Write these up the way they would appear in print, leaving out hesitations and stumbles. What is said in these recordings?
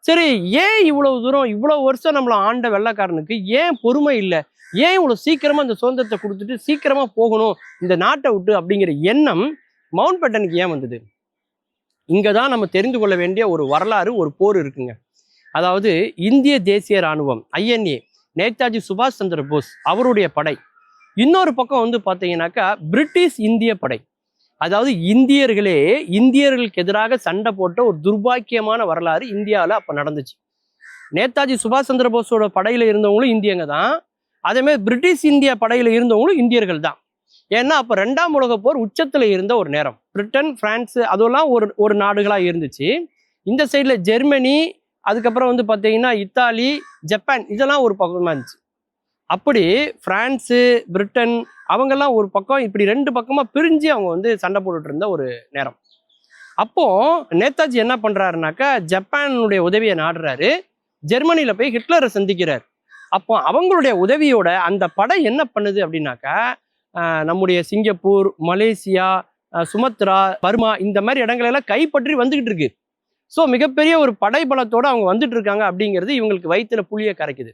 சரி, ஏன் இவ்வளவு தூரம் இவ்வளவு வருஷம் நம்மள ஆண்ட வெள்ளைக்காரனுக்கு ஏன் பொறுமை இல்லை, ஏன் இவ்வளவு சீக்கிரமா இந்த சுதந்திரத்தை கொடுத்துட்டு சீக்கிரமா போகணும் இந்த நாட்டை விட்டு அப்படிங்கிற எண்ணம் மவுண்ட் பேட்டனுக்கு ஏன் வந்தது? இங்கதான் நம்ம தெரிந்து கொள்ள வேண்டிய ஒரு வரலாறு, ஒரு போர் இருக்குங்க. அதாவது இந்திய தேசிய இராணுவம் INA, நேதாஜி சுபாஷ் சந்திர போஸ் அவருடைய படை. இன்னொரு பக்கம் வந்து பார்த்தீங்கன்னாக்கா பிரிட்டிஷ் இந்திய படை. அதாவது இந்தியர்களே இந்தியர்களுக்கு எதிராக சண்டை போட்ட ஒரு துர்பாக்கியமான வரலாறு இந்தியாவில் அப்போ நடந்துச்சு. நேதாஜி சுபாஷ் சந்திர போஸோட படையில இருந்தவங்களும் இந்தியங்க தான். அதே மாதிரி பிரிட்டிஷ் இந்திய படையில இருந்தவங்களும் இந்தியர்கள் தான். ஏன்னா அப்போ 2ஆம் உலகப் போர் உச்சத்துல இருந்த ஒரு நேரம். பிரிட்டன், பிரான்ஸ் அதெல்லாம் ஒரு நாடுகளா இருந்துச்சு. இந்த சைட்ல ஜெர்மனி, அதுக்கப்புறம் வந்து பார்த்தீங்கன்னா இத்தாலி, ஜப்பான் இதெல்லாம் ஒரு பக்கமா இருந்துச்சு. அப்படி பிரான்ஸு, பிரிட்டன் அவங்கெல்லாம் ஒரு பக்கம், இப்படி 2 பக்கமா பிரிஞ்சு அவங்க வந்து சண்டை போட்டுட்டு இருந்த ஒரு நேரம். அப்போ நேதாஜி என்ன பண்றாருனாக்கா ஜப்பானுடைய உதவியை நாடுறாரு. ஜெர்மனியில போய் ஹிட்லரை சந்திக்கிறார். அப்போ அவங்களுடைய உதவியோட அந்த படை என்ன பண்ணுது அப்படின்னாக்கா நம்முடைய சிங்கப்பூர், மலேசியா, சுமத்ரா, பர்மா இந்த மாதிரி இடங்களெல்லாம் கைப்பற்றி வந்துகிட்டு இருக்கு. ஸோ மிகப்பெரிய ஒரு படைபலத்தோடு அவங்க வந்துட்டு இருக்காங்க அப்படிங்கிறது இவங்களுக்கு வயிற்றுல புளியை கரைக்குது.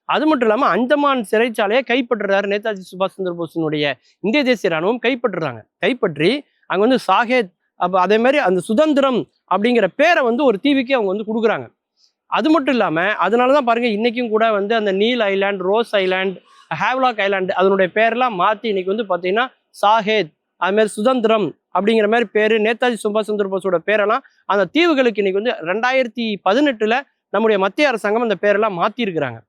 அது மட்டும் இல்லாமல் அந்தமான் சிறைச்சாலையை கைப்பற்றுறாரு நேதாஜி சுபாஷ் சந்திர போஸினுடைய இந்திய தேசிய இராணுவம் கைப்பற்றுறாங்க. கைப்பற்றி அங்கே வந்து சாகேத், அப்போ அதே மாதிரி அந்த சுதந்திரம் அப்படிங்கிற பேரை வந்து ஒரு தீவுக்கே அவங்க வந்து கொடுக்குறாங்க. அது மட்டும் இல்லாமல் அதனால தான் பாருங்கள் இன்றைக்கும் கூட வந்து அந்த நீல் ஐலாண்ட், ரோஸ் ஐலாண்ட், ஹேவ்லாக் ஐலாண்ட் அதனுடைய பேரெல்லாம் மாற்றி இன்னைக்கு வந்து பார்த்தீங்கன்னா சாகேத், அதுமாதிரி சுதந்திரம் அப்படிங்கிற மாதிரி பேர், நேதாஜி சுபாஷ் சந்திர போஸோட பேரெல்லாம் அந்த தீவுகளுக்கு இன்னைக்கு வந்து 2018 நம்முடைய மத்திய அரசாங்கம் அந்த பேரெல்லாம் மாற்றிருக்கிறாங்க.